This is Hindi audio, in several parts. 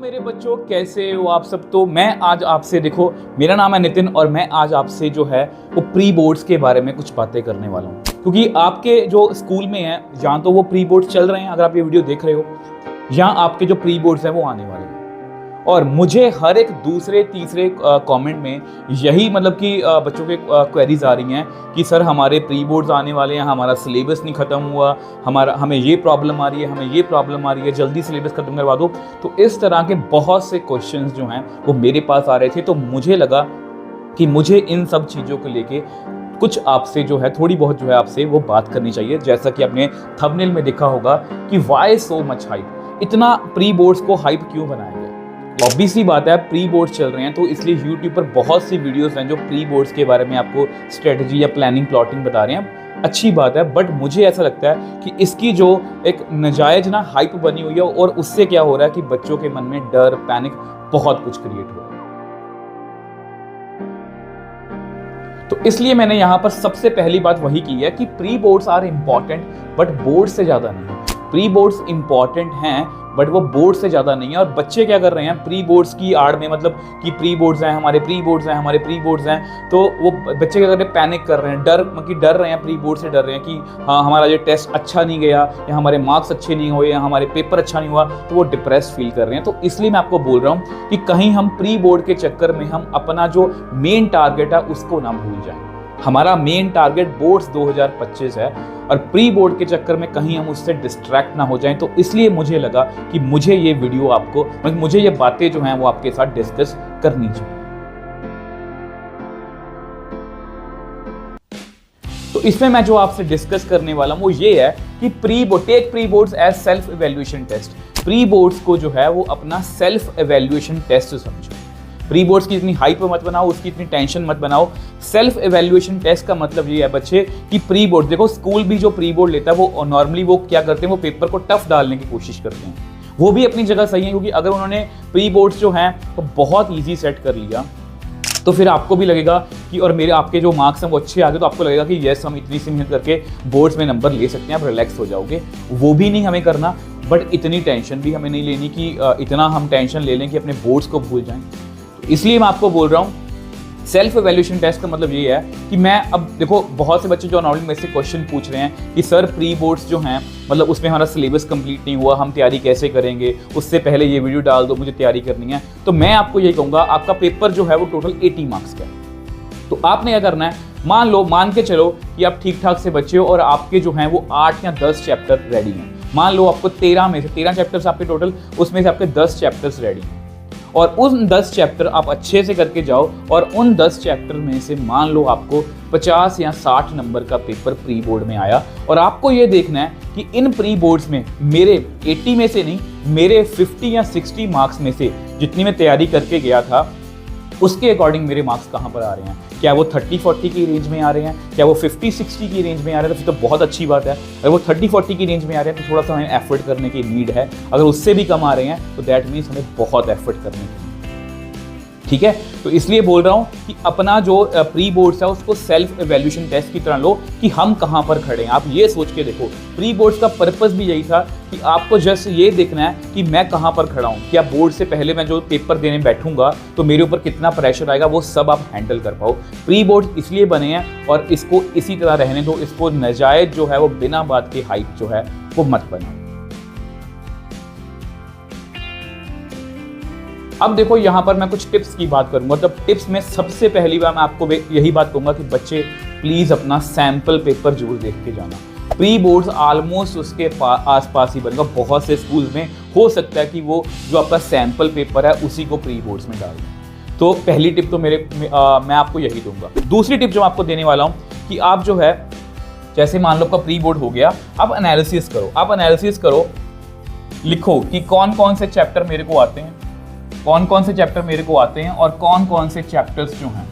मेरे बच्चों, कैसे हो आप सब। तो मैं आज आपसे, देखो मेरा नाम है नितिन और मैं आज आपसे जो है वो प्री बोर्ड्स के बारे में कुछ बातें करने वाला हूँ। क्योंकि आपके जो स्कूल में है, या तो वो प्री बोर्ड्स चल रहे हैं अगर आप ये वीडियो देख रहे हो, या आपके जो प्री बोर्ड्स हैं वो आने वाले हैं। और मुझे हर एक दूसरे तीसरे कमेंट में यही मतलब कि बच्चों के क्वेरीज आ रही हैं कि सर हमारे प्री बोर्ड्स आने वाले हैं, हमारा सिलेबस नहीं ख़त्म हुआ, हमें ये प्रॉब्लम आ रही है, हमें ये प्रॉब्लम आ रही है, जल्दी सिलेबस ख़त्म करवा दो। तो इस तरह के बहुत से क्वेश्चंस जो हैं वो मेरे पास आ रहे थे। तो मुझे लगा कि मुझे इन सब चीज़ों को लेके कुछ आपसे जो है थोड़ी बहुत जो है आपसे वो बात करनी चाहिए। जैसा कि आपने थंबनेल में देखा होगा कि वाई सो मच हाइप, इतना प्री बोर्ड्स को हाइप क्यों बनाया गया। ऑब्वियस सी बात है, प्री बोर्ड्स चल रहे हैं तो इसलिए यूट्यूब पर बहुत सी वीडियोस हैं जो प्री बोर्ड्स के बारे में आपको स्ट्रेटजी या प्लानिंग प्लॉटिंग बता रहे हैं। अच्छी बात है, बट मुझे ऐसा लगता है कि इसकी जो एक नाजायज ना हाइप बनी हुई है और उससे क्या हो रहा है कि बच्चों के मन में डर, पैनिक, बहुत कुछ क्रिएट हो रहा है। तो इसलिए मैंने यहाँ पर सबसे पहली बात वही की है कि pre boards are important but board से ज़्यादा नहीं। प्री बोर्ड्स इंपॉर्टेंट हैं बट वो बोर्ड से ज़्यादा नहीं है। और बच्चे क्या कर रहे हैं प्री बोर्ड्स की आड़ में, मतलब कि प्री बोर्ड्स हैं, हमारे प्री बोर्ड्स हैं, हमारे प्री बोर्ड्स हैं, तो वो बच्चे क्या कर रहे हैं, पैनिक कर रहे हैं, डर रहे हैं, प्री बोर्ड से डर रहे हैं कि हाँ हमारा ये टेस्ट अच्छा नहीं गया, या हमारे मार्क्स अच्छे नहीं हुए, या हमारे पेपर अच्छा नहीं हुआ, तो वो डिप्रेस फील कर रहे हैं। तो इसलिए मैं आपको बोल रहा हूँ कि कहीं हम प्री बोर्ड के चक्कर में हम अपना जो मेन टारगेट है उसको ना भूल जाएं। हमारा मेन टारगेट बोर्ड्स 2025 है और प्री बोर्ड के चक्कर में कहीं हम उससे डिस्ट्रैक्ट ना हो जाएं। तो इसलिए मुझे लगा कि मुझे ये वीडियो आपको, मुझे ये बातें जो हैं वो आपके साथ डिस्कस करनी चाहिए। तो इसमें मैं जो आपसे डिस्कस करने वाला हूं वो ये है कि take pre boards as self evaluation test. Pre boards को जो है वो अपना सेल्फ इवैल्यूएशन टेस्ट समझो। प्री बोर्ड्स की इतनी हाइप मत बनाओ, उसकी इतनी टेंशन मत बनाओ। सेल्फ इवैल्यूएशन टेस्ट का मतलब ये है बच्चे कि प्री बोर्ड, देखो स्कूल भी जो प्री बोर्ड लेता है वो नॉर्मली वो क्या करते हैं, वो पेपर को टफ डालने की कोशिश करते हैं। वो भी अपनी जगह सही है, क्योंकि अगर उन्होंने प्री बोर्ड्स जो हैं तो बहुत ईजी सेट कर लिया तो फिर आपको भी लगेगा कि और मेरे आपके जो मार्क्स हैं वो अच्छे आ गए तो आपको लगेगा कि यस हम इतनी सी मेहनत करके बोर्ड्स में नंबर ले सकते हैं, आप रिलैक्स हो जाओगे। वो भी नहीं हमें करना, बट इतनी टेंशन भी हमें नहीं लेनी कि इतना हम टेंशन ले लें कि अपने बोर्ड्स को भूल जाएं। इसलिए मैं आपको बोल रहा हूँ सेल्फ इवैल्यूएशन टेस्ट का मतलब ये है कि मैं, अब देखो बहुत से बच्चे जो नॉर्मली मेरे से क्वेश्चन पूछ रहे हैं कि सर प्री बोर्ड्स जो हैं मतलब उसमें हमारा सिलेबस कंप्लीट नहीं हुआ, हम तैयारी कैसे करेंगे, उससे पहले ये वीडियो डाल दो, मुझे तैयारी करनी है। तो मैं आपको यही कहूँगा, आपका पेपर जो है वो टोटल 80 मार्क्स का है। तो आपने क्या करना है, मान के चलो कि आप ठीक ठाक से बच्चे हो और आपके जो हैं वो 8 या 10 चैप्टर रेडी हैं। मान लो आपको 13 चैप्टर्स आपके टोटल, उसमें से आपके 10 चैप्टर्स रेडी हैं और उन 10 चैप्टर आप अच्छे से करके जाओ और उन 10 चैप्टर में से मान लो आपको 50 या 60 नंबर का पेपर प्री बोर्ड में आया। और आपको ये देखना है कि इन प्री बोर्ड्स में मेरे 80 में से नहीं, मेरे 50 या 60 मार्क्स में से जितनी मैं तैयारी करके गया था उसके अकॉर्डिंग मेरे मार्क्स कहाँ पर आ रहे हैं। क्या वो 30-40 की रेंज में आ रहे हैं, क्या वो 50-60 की रेंज में आ रहे हैं, तो फिर तो बहुत अच्छी बात है। अगर वो 30-40 की रेंज में आ रहे हैं तो थोड़ा सा हमें एफर्ट करने की नीड है। अगर उससे भी कम आ रहे हैं तो दैट मीन्स हमें बहुत एफर्ट करने की, ठीक है। तो इसलिए बोल रहा हूं कि अपना जो प्री बोर्ड्स है उसको सेल्फ इवैल्यूएशन टेस्ट की तरह लो कि हम कहां पर खड़े हैं। आप ये सोच के देखो, प्री बोर्ड्स का पर्पस भी यही था कि आपको जस्ट ये देखना है कि मैं कहां पर खड़ा हूं, क्या बोर्ड से पहले मैं जो पेपर देने बैठूंगा तो मेरे ऊपर कितना प्रेशर आएगा, वो सब आप हैंडल कर पाओ। प्री बोर्ड इसलिए बने हैं और इसको इसी तरह रहने दो, इसको नाजायज जो है वो बिना बात के हाइप जो है वो मत बनाओ। अब देखो यहाँ पर मैं कुछ टिप्स की बात करूंगा। तब टिप्स में सबसे पहली बार मैं आपको यही बात कहूंगा कि बच्चे प्लीज अपना सैंपल पेपर जरूर देख के जाना। प्री बोर्ड्स ऑलमोस्ट उसके आसपास ही बनेगा। बहुत से स्कूल्स में हो सकता है कि वो जो आपका सैंपल पेपर है उसी को प्री बोर्ड्स में डाल दें। तो पहली टिप तो मैं आपको यही दूंगा। दूसरी टिप जो मैं आपको देने वाला हूँ कि आप जो है, जैसे मान लो आपका प्री बोर्ड हो गया, आप एनालिसिस करो। आप एनालिसिस करो, लिखो कि कौन कौन से चैप्टर मेरे को आते हैं, कौन कौन से चैप्टर मेरे को आते हैं और कौन कौन से चैप्टर्स जो हैं।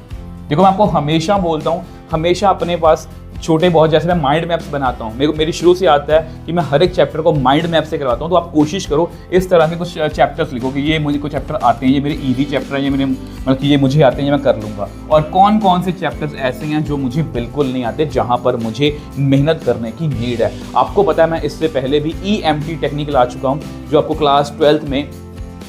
देखो मैं आपको हमेशा बोलता हूँ, हमेशा अपने पास छोटे बहुत, जैसे मैं माइंड मैप्स बनाता हूँ, मेरी शुरू से आता है कि मैं हर एक चैप्टर को माइंड मैप से करवाता हूँ। तो आप कोशिश करो इस तरह के कुछ चैप्टर्स लिखो कि ये मुझे कुछ चैप्टर आते हैं, ये मेरे ईजी चैप्टर हैं, ये मेरे मतलब कि ये मुझे आते हैं, ये मैं कर लूँगा। और कौन कौन से चैप्टर्स ऐसे हैं जो मुझे बिल्कुल नहीं आते, जहाँ पर मुझे मेहनत करने की नीड है। आपको पता है मैं इससे पहले भी EMT टेक्निकल आ चुका हूँ, जो आपको क्लास 12th में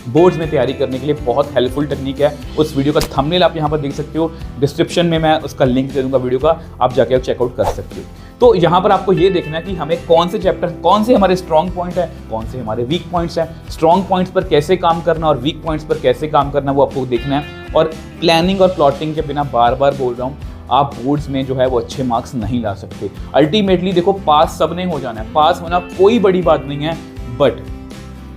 बोर्ड्स में तैयारी करने के लिए बहुत हेल्पफुल टेक्निक है। उस वीडियो का थंबनेल आप यहाँ पर देख सकते हो, डिस्क्रिप्शन में मैं उसका लिंक दे दूंगा वीडियो का, आप जाके चेकआउट कर सकते हो। तो यहाँ पर आपको ये देखना है कि हमें कौन से चैप्टर, कौन से हमारे स्ट्रॉन्ग पॉइंट है, कौन से हमारे वीक पॉइंट्स हैं, स्ट्रॉन्ग पॉइंट्स पर कैसे काम करना और वीक पॉइंट्स पर कैसे काम करना, वो आपको देखना है। और प्लानिंग और प्लॉटिंग के बिना बार बार बोल रहा हूँ, आप बोर्ड्स में जो है वो अच्छे मार्क्स नहीं ला सकते। अल्टीमेटली देखो, पास सबने हो जाना है, पास होना कोई बड़ी बात नहीं है। बट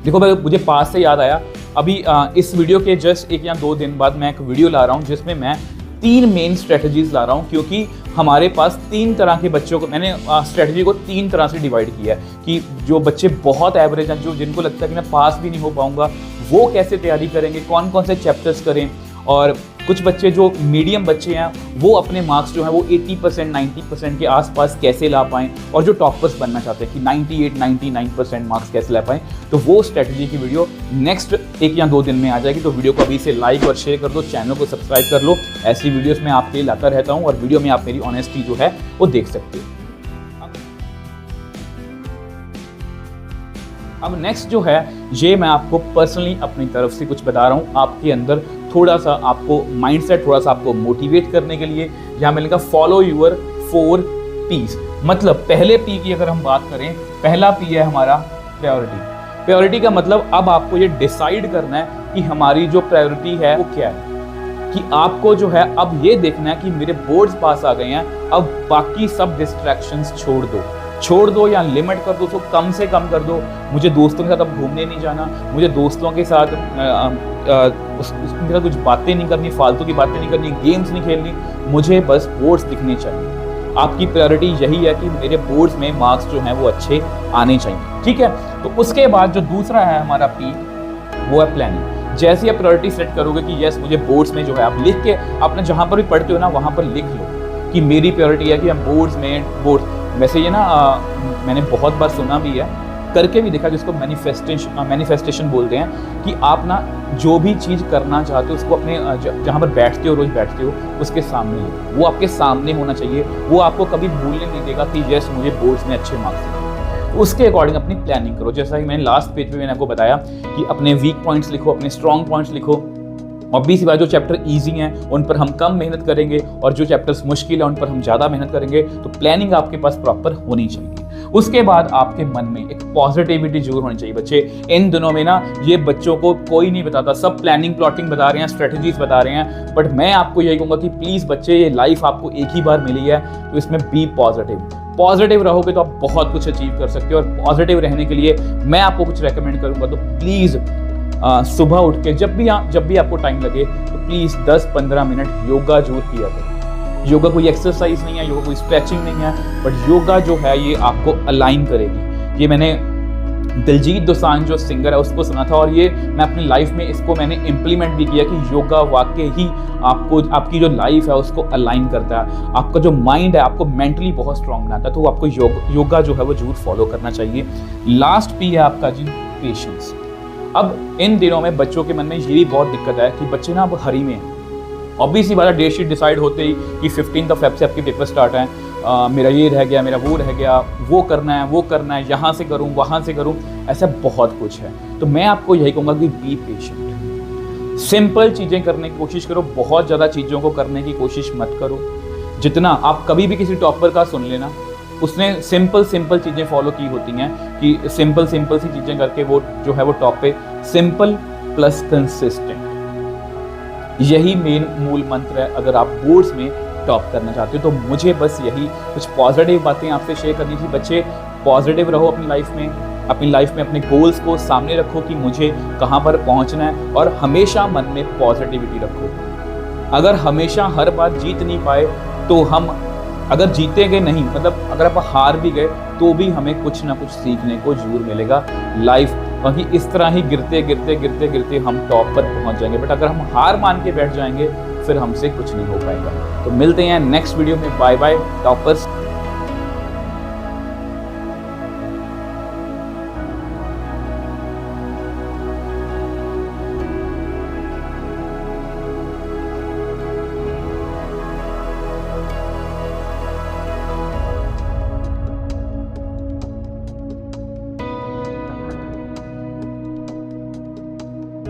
देखो, मुझे पास से याद आया, अभी इस वीडियो के जस्ट 1 या 2 दिन बाद मैं एक वीडियो ला रहा हूँ जिसमें मैं 3 मेन स्ट्रेटजीज ला रहा हूँ, क्योंकि हमारे पास 3 तरह के बच्चों को, मैंने स्ट्रेटजी को 3 तरह से डिवाइड किया है कि जो बच्चे बहुत एवरेज हैं, जो जिनको लगता है कि मैं पास भी नहीं हो पाऊंगा, वो कैसे तैयारी करेंगे, कौन कौन से चैप्टर्स करें। और कुछ बच्चे जो मीडियम बच्चे हैं, वो अपने मार्क्स जो है वो 80% 90% के आसपास कैसे ला पाएँ, और जो टॉपर्स बनना चाहते हैं कि 98-99% मार्क्स कैसे ला पाएँ। तो वो स्ट्रेटजी की वीडियो नेक्स्ट 1 या 2 दिन में आ जाएगी। तो वीडियो को अभी से लाइक और शेयर कर दो, चैनल को सब्सक्राइब कर लो। ऐसी वीडियोस मैं आपके लिए लाता रहता हूँ और वीडियो में आप मेरी ऑनेस्टी जो है वो देख सकते हो। अब नेक्स्ट जो है, ये मैं आपको पर्सनली अपनी तरफ से कुछ बता रहा हूँ, आपके अंदर थोड़ा सा आपको माइंडसेट, थोड़ा सा आपको मोटिवेट करने के लिए। यहाँ मिलेगा फॉलो यूर 4 P's। मतलब पहले P की अगर हम बात करें, पहला P है हमारा प्रायोरिटी। प्रायोरिटी का मतलब अब आपको ये डिसाइड करना है कि हमारी जो प्रायोरिटी है वो क्या है, कि आपको जो है अब ये देखना है कि मेरे बोर्ड्स पास आ गए हैं, अब बाकी सब डिस्ट्रैक्शंस छोड़ दो या लिमिट कर दो, उसको कम से कम कर दो। मुझे दोस्तों के साथ अब घूमने नहीं जाना, मुझे दोस्तों के साथ उसके साथ कुछ बातें नहीं करनी, फालतू की बातें नहीं करनी, गेम्स नहीं खेलनी, मुझे बस बोर्ड्स दिखने चाहिए। आपकी प्रायोरिटी यही है कि मेरे बोर्ड्स में मार्क्स जो हैं वो अच्छे आने चाहिए, ठीक है। तो उसके बाद जो दूसरा है हमारा P, वो है प्लानिंग। जैसे आप प्रायोरिटी सेट करोगे कि यस मुझे बोर्ड्स में जो है, आप लिख के आपने जहाँ पर भी पढ़ते हो ना, वहाँ पर लिख लो कि मेरी प्रायोरिटी है कि हम बोर्ड्स में वैसे ये ना मैंने बहुत बार सुना भी है, करके भी देखा, जिसको मैनिफेस्टेशन बोलते हैं, कि आप ना जो भी चीज़ करना चाहते हो उसको अपने जहाँ पर बैठते हो, रोज बैठते हो, उसके सामने हो, वो आपके सामने होना चाहिए। वो आपको कभी भूलने नहीं देगा कि यस मुझे बोर्ड्स में अच्छे मार्क्स चाहिए। तो उसके अकॉर्डिंग अपनी प्लानिंग करो। जैसा कि मैंने लास्ट पेज पे मैंने आपको बताया कि अपने वीक पॉइंट्स लिखो, अपने स्ट्रॉन्ग पॉइंट्स लिखो। ऑब्वियसली बात, जो चैप्टर इजी हैं उन पर हम कम मेहनत करेंगे, और जो चैप्टर्स मुश्किल है उन पर हम ज़्यादा मेहनत करेंगे। तो प्लानिंग आपके पास प्रॉपर होनी चाहिए। उसके बाद आपके मन में एक पॉजिटिविटी जरूर होनी चाहिए। बच्चे इन दिनों में ना, ये बच्चों को कोई नहीं बताता, सब प्लानिंग प्लॉटिंग बता रहे हैं, स्ट्रेटजीज बता रहे हैं, बट मैं आपको यही कहूँगा कि प्लीज़ बच्चे, ये लाइफ आपको एक ही बार मिली है, तो इसमें बी पॉजिटिव रहोगे तो आप बहुत कुछ अचीव कर सकते हो। और पॉजिटिव रहने के लिए मैं आपको कुछ रेकमेंड करूँगा, तो प्लीज़ सुबह उठ के जब भी आपको टाइम लगे, तो प्लीज़ 10-15 मिनट योगा जरूर किया करो। योगा कोई एक्सरसाइज नहीं है, योगा कोई स्ट्रेचिंग नहीं है, बट योगा जो है ये आपको अलाइन करेगी। ये मैंने दिलजीत दोसांझ जो सिंगर है उसको सुना था, और ये मैं अपनी लाइफ में इसको मैंने इम्प्लीमेंट भी किया कि योगा वाकई ही आपको, आपकी जो लाइफ है उसको अलाइन करता है। आपका जो माइंड है आपको मेंटली बहुत स्ट्रांग बनाता है। तो आपको योगा जो है वो जरूर फॉलो करना चाहिए। लास्ट P है आपका जी, पेशेंस। अब इन दिनों में बच्चों के मन में ये भी बहुत दिक्कत है कि बच्चे ना अब हरी में हैं। ऑब्वियसली बात है, डेट शीट डिसाइड होते ही कि 15 Feb से आपके पेपर स्टार्ट हैं, मेरा ये रह गया, मेरा वो रह गया, वो करना है, यहाँ से करूँ, वहाँ से करूँ, ऐसा बहुत कुछ है। तो मैं आपको यही कहूँगा कि बी पेशेंट, सिंपल चीज़ें करने की कोशिश करो, बहुत ज़्यादा चीज़ों को करने की कोशिश मत करो। जितना आप कभी भी किसी टॉपर का सुन लेना, उसने सिंपल चीज़ें फॉलो की होती हैं कि सिंपल सी चीज़ें करके वो जो है वो टॉप पे। सिंपल प्लस कंसिस्टेंट, यही मेन मूल मंत्र है अगर आप बोर्ड्स में टॉप करना चाहते हो। तो मुझे बस यही कुछ पॉजिटिव बातें आपसे शेयर करनी थी। बच्चे पॉजिटिव रहो अपनी लाइफ में अपने गोल्स को सामने रखो कि मुझे कहाँ पर पहुँचना है, और हमेशा मन में पॉजिटिविटी रखो। अगर हमेशा हर बार जीत नहीं पाए तो हम, अगर जीतेंगे नहीं, मतलब अगर आप हार भी गए तो भी हमें कुछ ना कुछ सीखने को जरूर मिलेगा लाइफ, क्योंकि इस तरह ही गिरते हम टॉप पर पहुंच जाएंगे। बट अगर हम हार मान के बैठ जाएंगे फिर हमसे कुछ नहीं हो पाएगा। तो मिलते हैं नेक्स्ट वीडियो में। Bye bye toppers.